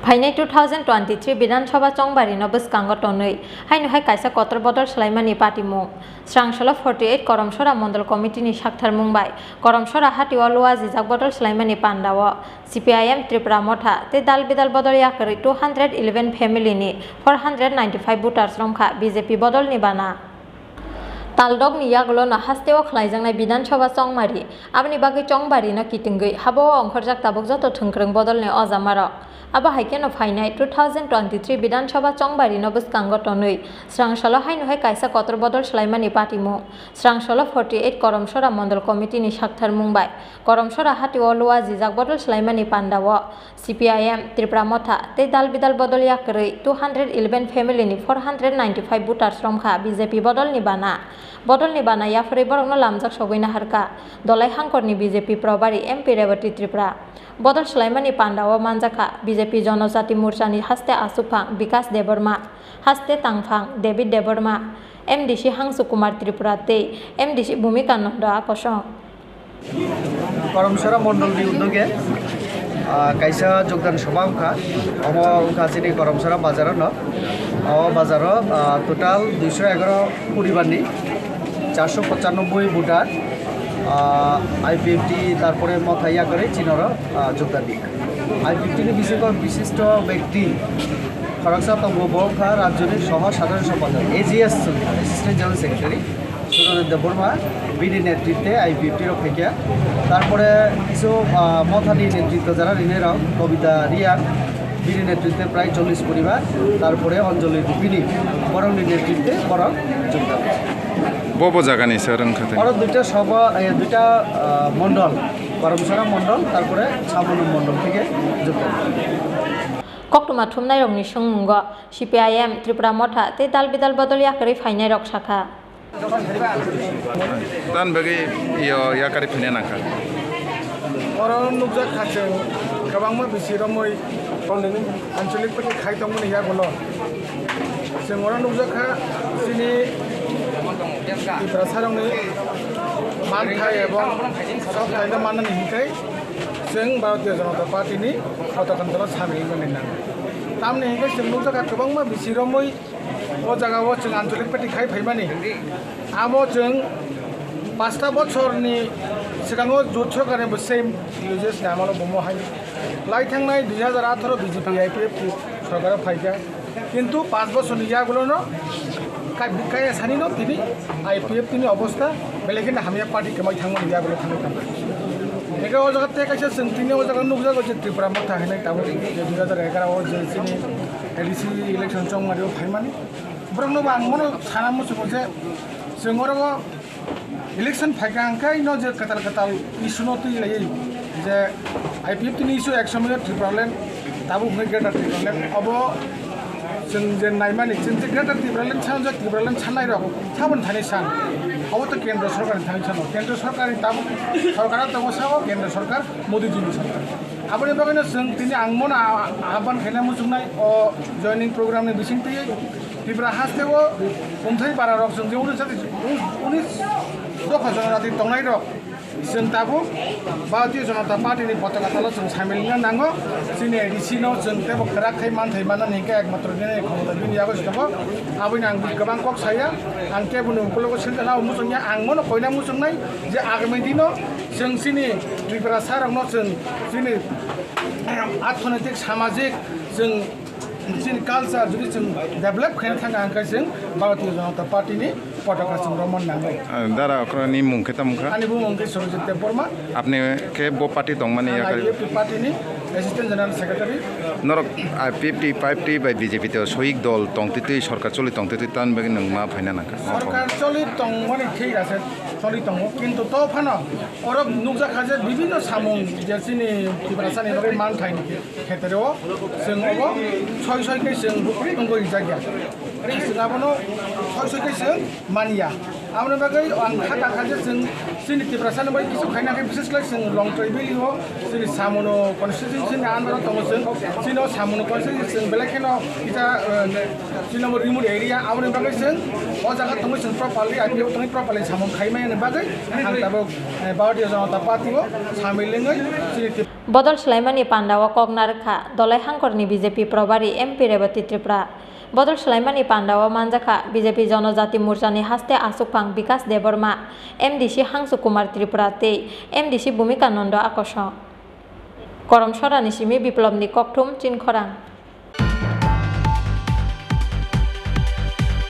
Phainai 2023 Bidansabha Chongbari no bwskango tonwi haino kaisa kotor bodol selaimani party mung Srangshala 48 Koromsora Mondol Committee ni sakthar mungbai Koromsora hatiwa luwa jijak bodol selaimani pandawo CPIM Tripura Motha te dal bidal bodol yakari 211 family ni 495 voters romkha BJP bodol ni bana Taldog ni yagulo na hasteo khlaijangnai Bidansabha Chongmari abni bagi Chongbari no kitingui habo ongkhorjak tabuk joto thungkrung bodol ni ojamarok Aba haikeno phainai 2023 Bidansabha Chongbari no bwskango tonwi Srangshala haino kaisa kotor bodol selaimani party mung Srangshala 48 Koromsora Mondol Committee ni sakthar mungbai Koromsora hatiwa luwa jijak bodol selaimani pandawo CPIM Tripura Motha te dal bidal bodol yakri 211 family ni 495 voters romkha BJP bodol ni bana yafri borokno lamjak sogoina harka dolai hangkorni BJP Probari MP Revati Tripura bodol selaimani pandawo manjaka BJP Jonojati Morchani haste Asupang Bikas Deborma haste Tangphang David Deborma MDC Hangsu Kumar Tripura te MDC Bhumika Nanda Kosong Koromsora Mondol ni udoge kaisa jogdan sabha ongkha chini Koromsora bazar no bazar total 211 পরিবার ni 495 voter IPFT তারপরে মথাইয়া করে চিনর যোগদান দিক IPFT ni বিশিষ্ট ব্যক্তি খড়গপুর তঙ্গবখা রাজ্যের সহ সাধারণ সম্পাদক AGS assistant general secretary Surendra Debbarma BD নেতৃত্বে IPFT রক্ষিকা তারপরে কিছু মথানি নেতৃত্ব যারা ঋণের কবিতা রিয়ান বিডি নেতৃত্বে প্রায় 40 পরিবার তারপরে অঞ্জলি রূপিনী বরংনি নেতৃত্বে বরং যোগদান ববো জায়গানি স্যার ওখানে আরো দুইটা মন্ডল করমসরা মন্ডল তারপরে ছামনু মন্ডল থেকে যোগদান Koktuma thumnai rokni sungmungo CPIM Tripura Motha te dal bidal bodol yakari phainai rok sakha dan bagi yakari phine naka Orang nukjak kacang, kabangma bisiromoi, kondeng anculik peti khai tongmuni ya bolo. Sing orang nukjak ka sini di prasarong ni manthai ebong sab kaina manan hikai sing Bharatiya Janata Party ni kotokantara samil menang. Tamne hikai sing nukjak ka kabangma bisiromoi o jagawo sing anculik peti khai phaimani amo sing 5টা বছরনি সিগাङो जुथ सरकारनिबो same इउजेस नामानो बमो हाय लाई थांनाय 2018 BJP IPF सरकार फाइका किन्तु 5 বছরनि यागुलोनो काय सानिनो तिनि IPF तिनि अवस्था बेलेकिन हामिया party केमाय थांमोन यागुलो थांनो एका ओ जगते कायसे जोंतिनि ओ जगन नुजागो जे त्रिपुरा मथा हैनाय ताबो 2011 ओ जोंसिनि एलसी इलेक्शन चंगमारियो फाइमानि ब्रनो बांमोनो साना मुसुको जे जोंगरगो इलेक्शन फाइकांखाय न जे कताल इशुनो ति लयै जे IPF नि इशु एकसमय त्रिपुरालेण्ड ताबु हुनै ग्रेटार त्रिपुरालेण्ड अब जों जे नायमानि जों जे ग्रेटार त्रिपुरालेण्ड सान जे त्रिपुरालेण्ड साननाय रक साबन थानि सान अब त केन्द्र सरकारनि थानि सान केन्द्र सरकारनि ताबु सरकारा तंगो साव केन्द्र सरकार मोदी जिनि सरकार आबनि बागैनो जों तिनि आंमोन आबान खायना मुजुंनाय अ जयनिं प्रोग्रामनि बिसिंति त्रिपुरा हास्तेओ उमथाय बारा रक जों जे उनि दखा जनजाति तंनाय रक जों ताबु भारतीय जनता पार्टी पताका तल जों सामिलनो नांगौ जोंनि एडिसिनो जों तेबो खराखै मानथाय मानानि के एकमात्र दिनै खमता बिनि यागो दङ आबैन आं गोबां कक साया आं केबुनो उकलगो सिनजना मुसुंया आं मनो कयना मुसुंनाय जे आगामी दिनो जों सिनि त्रिपुरा सारावनो जों सिनि अर्थनैतिक सामाजिक जों जोंनि कालचार जुदि जों डेभलप खालामनो थाङा आंखाय जों भारतीय जनता पार्टीनि पताका जों रमन नांगौ दारा अक्रनि मुंखे तमखा आनि बुंगे सुरजित देबबर्मा आपने के बो पार्टी दं माने याकारी IPF पार्टीनि असिस्टेंट जनरल सेक्रेटारि नरक IPF बाय BJP तो सहिक दल तंगतिति सरकार चलि तंगतिति तान बेगि नों मा फाइना नाका सरकार चलि तंग माने ठीक আছে चलि तंग किन्तु तो फानो अरब नुकजा खाजे विभिन्न सामुं जेसिनि त्रिपुरासानि बागै मान थाइनि खेतरेव जों अब सय के जों तंगो जायगा जोंहाबनो सय के जों मानिया आमनो बागै आं खाता खाजे जों जोंनि त्रिपुरासानि बागै किछु खायनाखै बिसेसलाय जों लं ट्राइबेलियो जोंनि सामुनो कन्स्टिट्युशननि आन्दाराव दङ जों जोंनाव सामुनो कन्स्टिट्युशन बेलेखेनो इटा जोंनाव रिमोट एरिया आमनो बागै जों अ जागा दङ जों प्रपारलि IPF दङ प्रपारलि सामुन खायमायनो बागै आं दाबो भारतीय जनता पार्टीको सामिलङै जोंनि বদল সালাইমানি পান্ডাও কগনারখা দলাই হাঙ্করনি বিজেপি প্রভারী এমপি রেবতী ত্রিপুরা বদল সালাইমানি পান্ডাও মানজাখা বিজেপি জনজাতি মোর্চানি হাস্তে আসুকপাং বিকাশ দেববর্মা এমডিসি হাংসু কুমার ত্রিপুরা তেই এমডিসি ভূমিকানন্দ আকর্ষণ করমসরা নিসিমি বিপ্লবনি ককথুম চিনখরাং।